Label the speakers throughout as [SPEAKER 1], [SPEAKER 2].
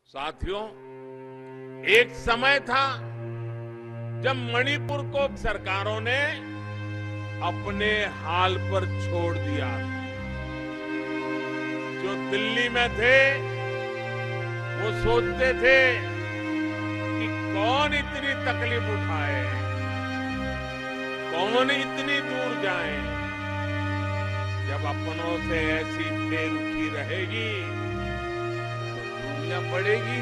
[SPEAKER 1] साथियों, एक समय था जब मणिपुर को सरकारों ने अपने हाल पर छोड़ दिया। जो दिल्ली में थे वो सोचते थे कि कौन इतनी तकलीफ उठाए, कौन इतनी दूर जाए। जब अपनों से ऐसी बेरुखी रहेगी तो दुनिया पड़ेगी।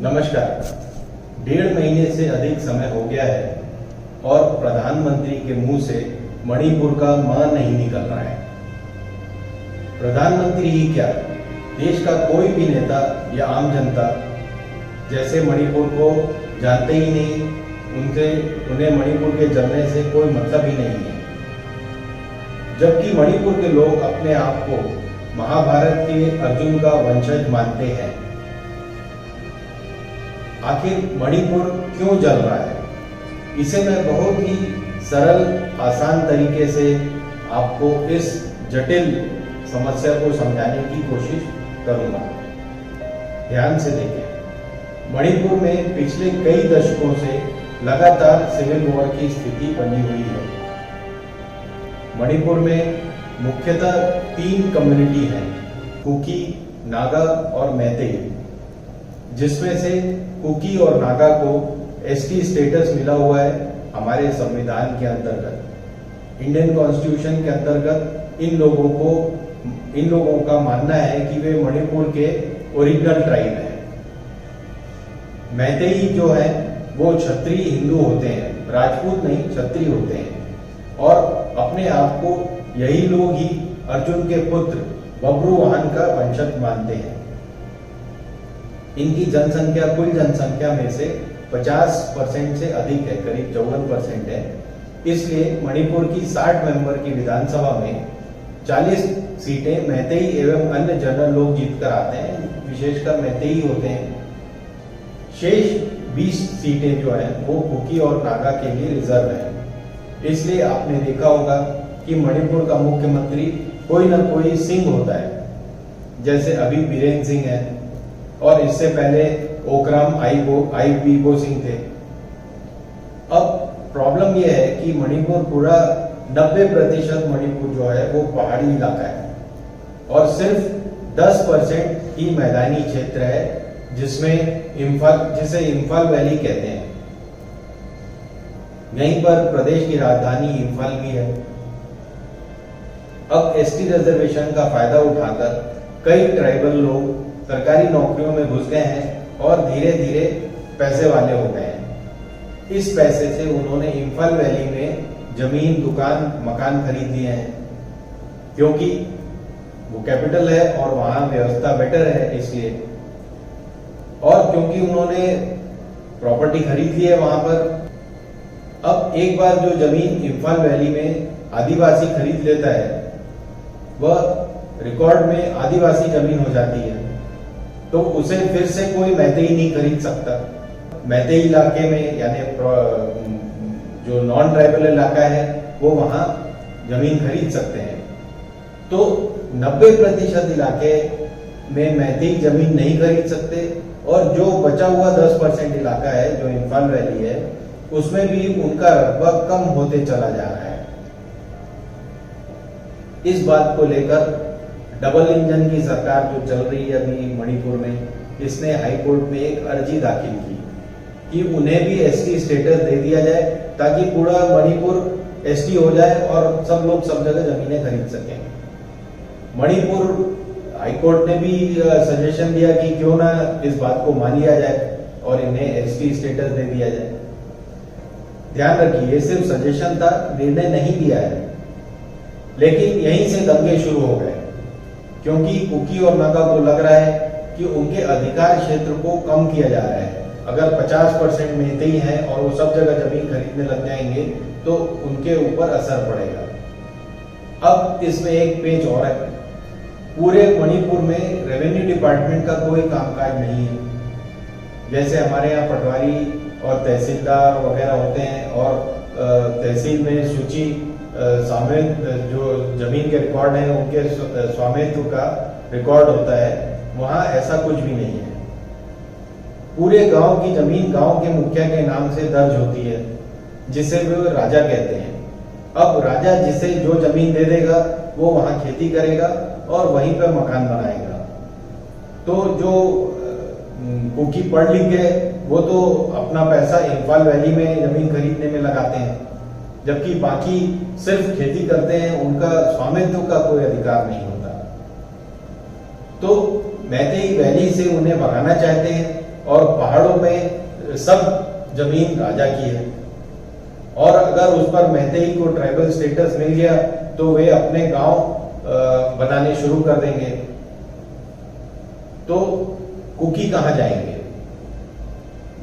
[SPEAKER 2] नमस्कार। 1.5 महीने से अधिक समय हो गया है और प्रधानमंत्री के मुंह से मणिपुर का मा नहीं निकल रहा है। प्रधानमंत्री ही क्या, देश का कोई भी नेता या आम जनता जैसे मणिपुर को जानते ही नहीं, उन्हें मणिपुर के जलने से कोई मतलब ही नहीं है। जबकि मणिपुर के लोग अपने आप को महाभारत के अर्जुन का वंशज मानते हैं। आखिर मणिपुर क्यों जल रहा है, इसे मैं बहुत ही सरल आसान तरीके से आपको इस जटिल समस्या को समझाने की कोशिश करूंगा। ध्यान से देखें। मणिपुर में पिछले कई दशकों से लगातार सिविल वॉर की स्थिति बनी हुई है। मणिपुर में मुख्यतः 3 कम्युनिटी हैं, कुकी, नागा और मैतेई, जिसमें से कुकी और नागा को एसटी स्टेटस मिला हुआ है हमारे संविधान के अंतर्गत। इंडियन कॉन्स्टिट्यूशन के अंतर्गत इन लोगों का मानना है कि वे मणिपुर के ओरिजिनल ट्राइब हैं। मैतेई जो है वो क्षत्रिय हिंदू होते हैं, राजपूत नहीं, क्षत्रिय होते हैं और अपने आप को यही लोग ही अर्जुन के पुत्र बब्रुवाहन का वंशज मानते हैं। इनकी जनसंख्या कुल जनसंख्या में से 50% से अधिक है, करीब 54% है। इसलिए मणिपुर की 60 मेंबर की विधानसभा में 40 सीटें मैतेई एवं अन्य जनरल लोग जीत कर आते हैं, विशेषकर मैतेई होते हैं। शेष 20 सीटें जो हैं वो कुकी और नागा के लिए रिजर्व है। इसलिए आपने देखा होगा कि मणिपुर का मुख्यमंत्री कोई ना कोई सिंह होता है, जैसे अभी बीरेन सिंह है और इससे पहले ओकराम आईबीबो सिंह थे। अब प्रॉब्लम यह है कि मणिपुर पूरा 90% मणिपुर जो है वो पहाड़ी इलाका है और सिर्फ 10% ही मैदानी क्षेत्र है, जिसे इम्फाल वैली कहते हैं। यहीं पर प्रदेश की राजधानी इम्फाल भी है। अब एसटी रिजर्वेशन का फायदा उठाकर कई ट्राइबल लोग सरकारी नौकरियों में घुस गए हैं और धीरे धीरे पैसे वाले हो गए हैं। इस पैसे से उन्होंने इम्फाल वैली में जमीन, दुकान, मकान खरीद लिए हैं, क्योंकि वो कैपिटल है और वहां व्यवस्था बेटर है इसलिए, और क्योंकि उन्होंने प्रॉपर्टी खरीद ली है वहां पर। अब एक बार जो जमीन इम्फाल वैली में आदिवासी खरीद लेता है, वह रिकॉर्ड में आदिवासी जमीन हो जाती है, तो उसे फिर से कोई मैतेई नहीं खरीद सकता। मैतेई इलाके में यानी जो नॉन ट्राइबल इलाका है वो वहां जमीन खरीद सकते हैं। तो 90% इलाके में मैतेई जमीन नहीं खरीद सकते और जो बचा हुआ 10% इलाका है जो इम्फाल वैली है, उसमें भी उनका रकबा कम होते चला जा रहा है। इस बात को लेकर डबल इंजन की सरकार जो चल रही है अभी मणिपुर में, इसने हाई कोर्ट में एक अर्जी दाखिल की कि उन्हें भी एसटी स्टेटस दे दिया जाए ताकि पूरा मणिपुर एसटी हो जाए और सब लोग सब जगह जमीनें खरीद सकें। मणिपुर हाई कोर्ट ने भी सजेशन दिया कि क्यों ना इस बात को मान लिया जाए और इन्हें एसटी स्टेटस दे दिया जाए। ध्यान रखिए, ये सिर्फ सजेशन था, निर्णय नहीं दिया है। लेकिन यहीं से दंगे शुरू हो गए, क्योंकि कुकी और नागा को लग रहा है कि उनके अधिकार क्षेत्र को कम किया जा रहा है। अगर 50% मैतेई हैं और वो सब जगह जमीन खरीदने लग जाएंगे तो उनके ऊपर असर पड़ेगा। अब इसमें एक पेज और है। पूरे मणिपुर में रेवेन्यू डिपार्टमेंट का कोई कामकाज नहीं है। जैसे हमारे यहाँ पटवारी और तहसीलदार वगैरह होते हैं और तहसील में सूची स्वामित्व जो जमीन के रिकॉर्ड हैं उनके स्वामित्व का रिकॉर्ड होता है, वहाँ ऐसा कुछ भी नहीं है। पूरे गांव की जमीन गांव के मुखिया के नाम से दर्ज होती है, जिसे वे राजा कहते हैं। अब राजा जिसे जो जमीन दे देगा वो वहां खेती करेगा और वहीं पर मकान बनाएगा। तो जो कुकी पढ़ लिख गए वो तो अपना पैसा इम्फाल वैली में जमीन खरीदने में लगाते हैं, जबकि बाकी सिर्फ खेती करते हैं, उनका स्वामित्व का कोई अधिकार नहीं होता। तो मैतेई वैली से उन्हें भगाना चाहते हैं और पहाड़ों में सब जमीन राजा की है, और अगर उस पर मैतेई को ट्राइबल स्टेटस मिल गया तो वे अपने गांव बनाने शुरू कर देंगे। तो कुकी कहां जाएंगे?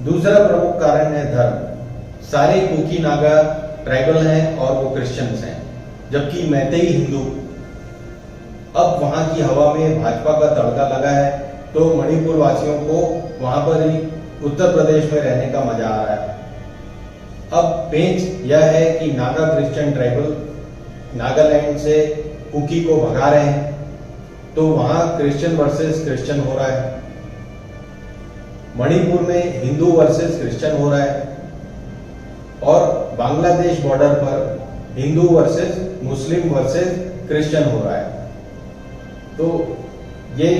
[SPEAKER 2] दूसरा प्रमुख कारण है धर्म। सारे कुकी नागा ट्राइबल हैं और वो क्रिश्चियंस हैं, जबकि मैतेई हिंदू। अब वहां की हवा में भाजपा का तड़का लगा है, तो मणिपुर वासियों को वहां पर ही उत्तर प्रदेश में रहने का मजा आ रहा है। अब पेंच यह है कि नागा क्रिश्चियन ट्राइबल नागालैंड से कुकी को भगा रहे हैं, तो वहां क्रिश्चियन वर्सेस क्रिश्चियन हो रहा है। मणिपुर में हिंदू वर्सेस क्रिश्चियन हो रहा है, और बांग्लादेश बॉर्डर पर हिंदू वर्सेस मुस्लिम वर्सेस क्रिश्चियन हो रहा है। तो ये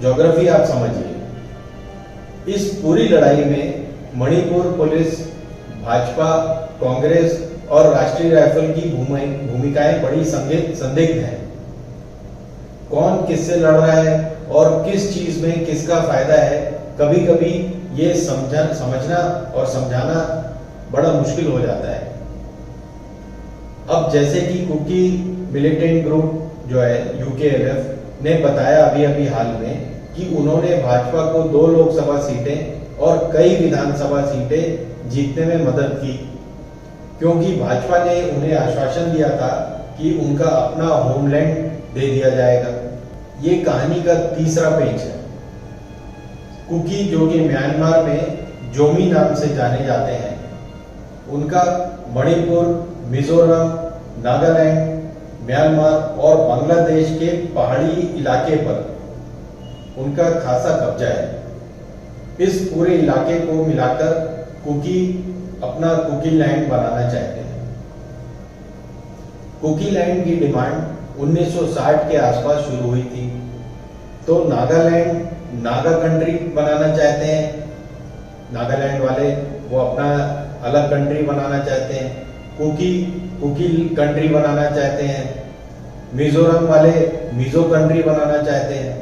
[SPEAKER 2] ज्योग्राफी आप समझिए। इस पूरी लड़ाई में मणिपुर पुलिस, भाजपा, कांग्रेस और राष्ट्रीय राइफल की भूमिकाएं बड़ी संदिग्ध हैं। कौन किससे लड़ रहा है और किस चीज में किसका फायदा है, कभी कभी ये समझना और समझाना बड़ा मुश्किल हो जाता है। अब जैसे कि कुकी मिलिटेंट ग्रुप जो है यूकेएलएफ ने बताया अभी हाल में कि उन्होंने भाजपा को 2 लोकसभा सीटें और कई विधानसभा सीटें जीतने में मदद की, क्योंकि भाजपा ने उन्हें आश्वासन दिया था कि उनका अपना होमलैंड दे दिया जाएगा। ये कहानी का तीसरा पेज है। कुकी जो कि म्यांमार में जोमी नाम से जाने जाते हैं, उनका मणिपुर, मिजोरम, नागालैंड, म्यांमार और बांग्लादेश के पहाड़ी इलाके पर उनका खासा कब्जा है। इस पूरे इलाके को मिलाकर कुकी अपना कुकी लैंड बनाना चाहते हैं। कुकी लैंड की डिमांड 1960 के आसपास शुरू हुई थी। तो नागालैंड नागा कंट्री बनाना चाहते हैं, नागालैंड वाले वो अपना अलग कंट्री बनाना चाहते हैं। कुकी कंट्री बनाना चाहते हैं। मिजोरम वाले मिजो कंट्री बनाना चाहते हैं।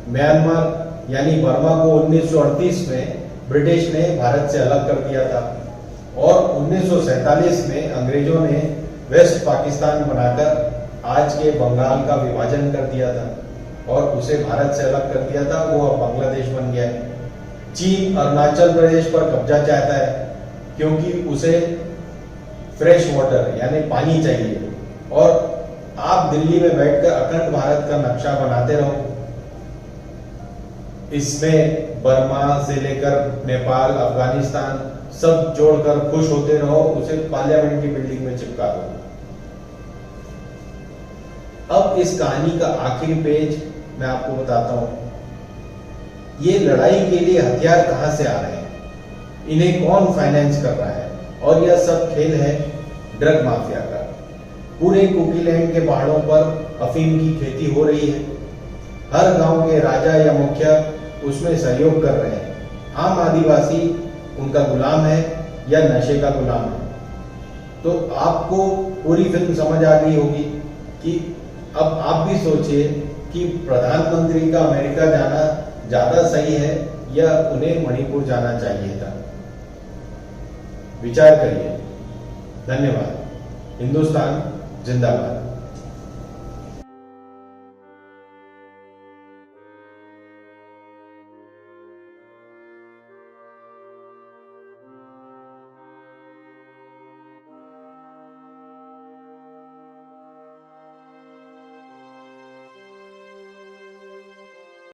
[SPEAKER 2] म्यांमार यानी बर्मा को 1938 में ब्रिटिश ने भारत से अलग कर दिया था, और 1947 में अंग्रेजों ने वेस्ट पाकिस्तान बनाकर आज के बंगाल का विभाजन कर दिया था और उसे भारत से अलग कर दिया था। वो अब बांग्लादेश बन गया है। चीन अरुणाचल प्रदेश पर कब्जा चाहता है, क्योंकि उसे फ्रेश वाटर यानी पानी चाहिए, और आप दिल्ली में बैठकर अखंड भारत का नक्शा बनाते रहो। इसमें बर्मा से लेकर नेपाल, अफगानिस्तान सब जोड़कर खुश होते रहो, उसे पार्लियामेंट की बिल्डिंग में चिपका दो। अब इस कहानी का आखिरी पेज मैं आपको बताता हूं। ये लड़ाई के लिए हथियार कहां से आ रहे हैं, इन्हें कौन फाइनेंस कर रहा है, और यह सब खेल है ड्रग माफिया का। पूरे कुकीलैंड के पहाड़ों पर अफीम की खेती हो रही है। हर गांव के राजा या मुखिया उसमें सहयोग कर रहे हैं। आम आदिवासी उनका गुलाम है या नशे का गुलाम है। तो आपको पूरी फिल्म समझ आ गई होगी कि अब आप भी सोचिए कि प्रधानमंत्री का अमेरिका जाना ज्यादा सही है या उन्हें मणिपुर जाना चाहिए था। विचार करिए। धन्यवाद। हिंदुस्तान जिंदाबाद।